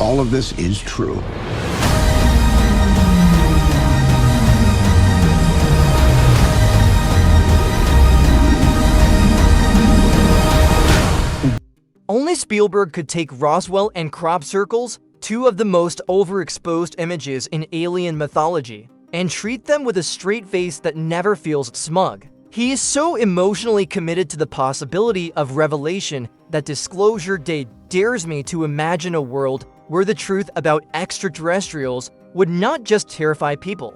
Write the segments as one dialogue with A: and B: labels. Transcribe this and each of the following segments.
A: all of this is true.
B: Only Spielberg could take Roswell and crop circles, two of the most overexposed images in alien mythology, and treat them with a straight face that never feels smug. He is so emotionally committed to the possibility of revelation that Disclosure Day dares me to imagine a world where the truth about extraterrestrials would not just terrify people,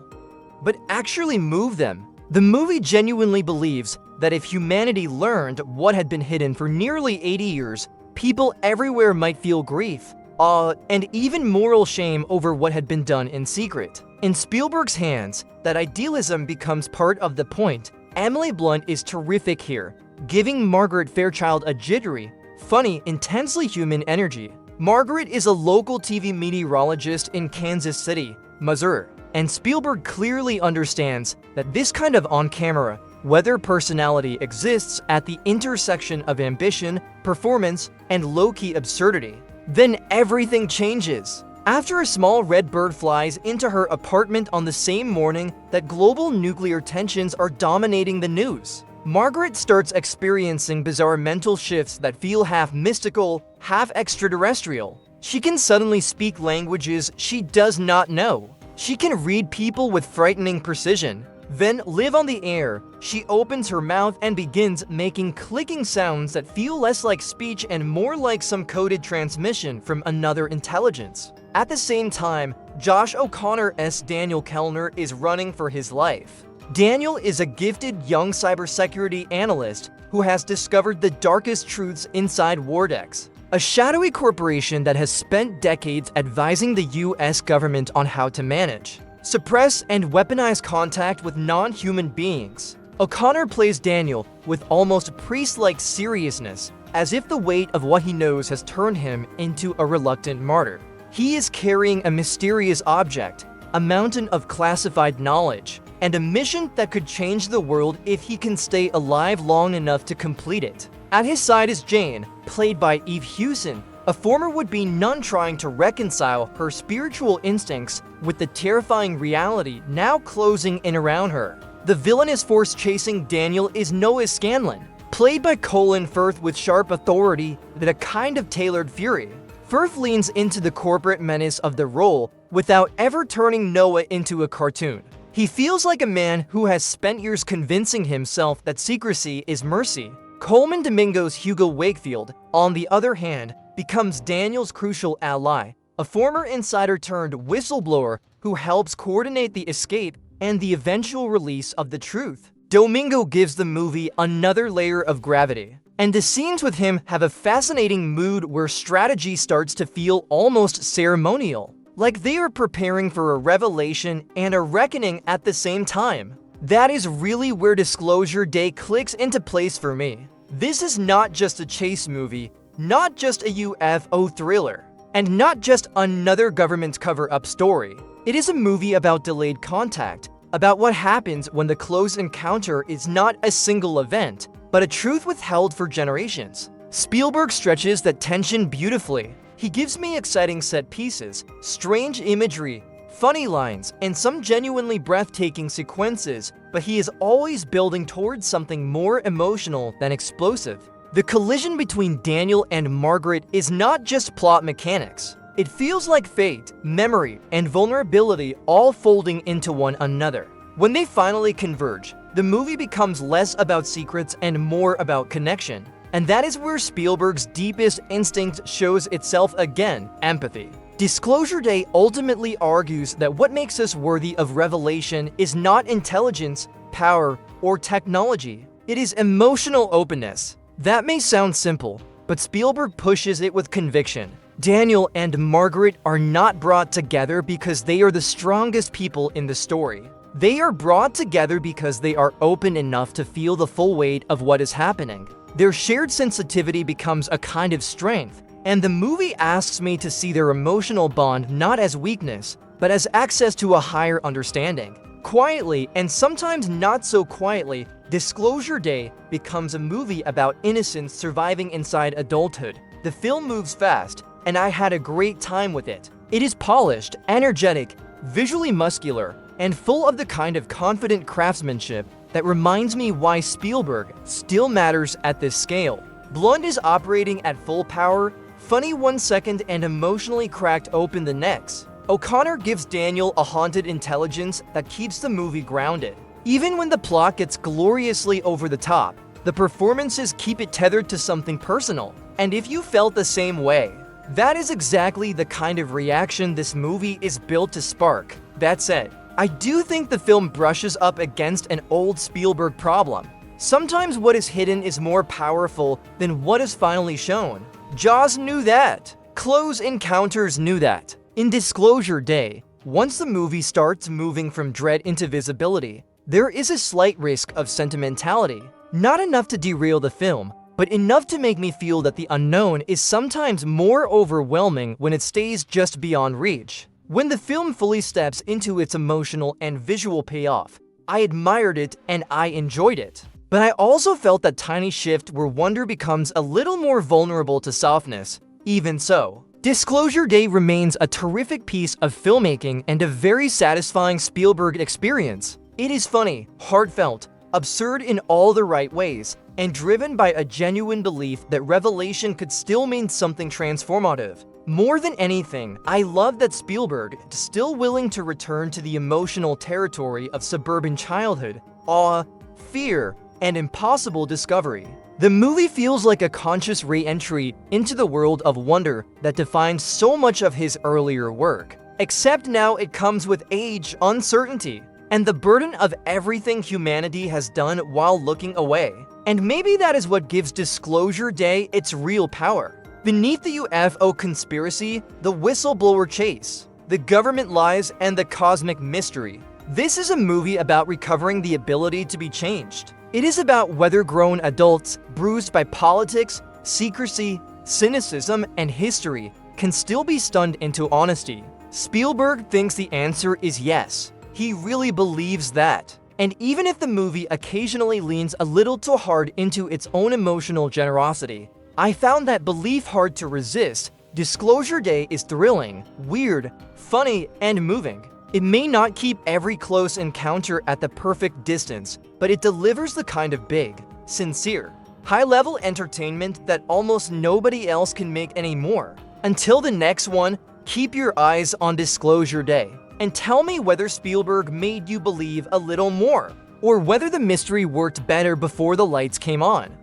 B: but actually move them. The movie genuinely believes that if humanity learned what had been hidden for nearly 80 years, people everywhere might feel grief, awe, and even moral shame over what had been done in secret. In Spielberg's hands, that idealism becomes part of the point. Emily Blunt is terrific here, giving Margaret Fairchild a jittery, funny, intensely human energy. Margaret is a local TV meteorologist in Kansas City, Missouri, and Spielberg clearly understands that this kind of on-camera weather personality exists at the intersection of ambition, performance, and low-key absurdity. Then everything changes. After a small red bird flies into her apartment on the same morning that global nuclear tensions are dominating the news, Margaret starts experiencing bizarre mental shifts that feel half mystical, half extraterrestrial. She can suddenly speak languages she does not know. She can read people with frightening precision, then live on the air. She opens her mouth and begins making clicking sounds that feel less like speech and more like some coded transmission from another intelligence. At the same time, Josh O'Connor's Daniel Kellner is running for his life. Daniel is a gifted young cybersecurity analyst who has discovered the darkest truths inside Wardex, a shadowy corporation that has spent decades advising the US government on how to manage, suppress, and weaponize contact with non-human beings. O'Connor plays Daniel with almost priest-like seriousness, as if the weight of what he knows has turned him into a reluctant martyr. He is carrying a mysterious object, a mountain of classified knowledge, and a mission that could change the world if he can stay alive long enough to complete it. At his side is Jane, played by Eve Hewson, a former would-be nun trying to reconcile her spiritual instincts with the terrifying reality now closing in around her. The villainous force chasing Daniel is Noah Scanlon, played by Colin Firth with sharp authority and a kind of tailored fury. Firth leans into the corporate menace of the role without ever turning Noah into a cartoon. He feels like a man who has spent years convincing himself that secrecy is mercy. Coleman Domingo's Hugo Wakefield, on the other hand, becomes Daniel's crucial ally, a former insider turned whistleblower who helps coordinate the escape and the eventual release of the truth. Domingo gives the movie another layer of gravity, and the scenes with him have a fascinating mood where strategy starts to feel almost ceremonial, like they are preparing for a revelation and a reckoning at the same time. That is really where Disclosure Day clicks into place for me. This is not just a chase movie, not just a UFO thriller, and not just another government cover-up story. It is a movie about delayed contact, about what happens when the close encounter is not a single event, but a truth withheld for generations. Spielberg stretches that tension beautifully. He gives me exciting set pieces, strange imagery, funny lines, and some genuinely breathtaking sequences, but he is always building towards something more emotional than explosive. The collision between Daniel and Margaret is not just plot mechanics. It feels like fate, memory, and vulnerability all folding into one another. When they finally converge, the movie becomes less about secrets and more about connection. And that is where Spielberg's deepest instinct shows itself again: empathy. Disclosure Day ultimately argues that what makes us worthy of revelation is not intelligence, power, or technology. It is emotional openness. That may sound simple, but Spielberg pushes it with conviction. Daniel and Margaret are not brought together because they are the strongest people in the story. They are brought together because they are open enough to feel the full weight of what is happening. Their shared sensitivity becomes a kind of strength, and the movie asks me to see their emotional bond not as weakness, but as access to a higher understanding. Quietly, and sometimes not so quietly, Disclosure Day becomes a movie about innocence surviving inside adulthood. The film moves fast, and I had a great time with it. It is polished, energetic, visually muscular, and full of the kind of confident craftsmanship that reminds me why Spielberg still matters at this scale. Blonde is operating at full power, funny one second and emotionally cracked open the next. O'Connor gives Daniel a haunted intelligence that keeps the movie grounded. Even when the plot gets gloriously over the top, the performances keep it tethered to something personal. And if you felt the same way, that is exactly the kind of reaction this movie is built to spark. That said, I do think the film brushes up against an old Spielberg problem. Sometimes what is hidden is more powerful than what is finally shown. Jaws knew that. Close Encounters knew that. In Disclosure Day, once the movie starts moving from dread into visibility, there is a slight risk of sentimentality. Not enough to derail the film, but enough to make me feel that the unknown is sometimes more overwhelming when it stays just beyond reach. When the film fully steps into its emotional and visual payoff, I admired it and I enjoyed it. But I also felt that tiny shift where wonder becomes a little more vulnerable to softness. Even so, Disclosure Day remains a terrific piece of filmmaking and a very satisfying Spielberg experience. It is funny, heartfelt, absurd in all the right ways, and driven by a genuine belief that revelation could still mean something transformative. More than anything, I love that Spielberg is still willing to return to the emotional territory of suburban childhood, awe, fear, and impossible discovery. The movie feels like a conscious re-entry into the world of wonder that defines so much of his earlier work. Except now it comes with age, uncertainty, and the burden of everything humanity has done while looking away. And maybe that is what gives Disclosure Day its real power. Beneath the UFO conspiracy, the whistleblower chase, the government lies, and the cosmic mystery, this is a movie about recovering the ability to be changed. It is about whether grown adults, bruised by politics, secrecy, cynicism, and history, can still be stunned into honesty. Spielberg thinks the answer is yes. He really believes that. And even if the movie occasionally leans a little too hard into its own emotional generosity, I found that belief hard to resist. Disclosure Day is thrilling, weird, funny, and moving. It may not keep every close encounter at the perfect distance, but it delivers the kind of big, sincere, high-level entertainment that almost nobody else can make anymore. Until the next one, keep your eyes on Disclosure Day, and tell me whether Spielberg made you believe a little more, or whether the mystery worked better before the lights came on.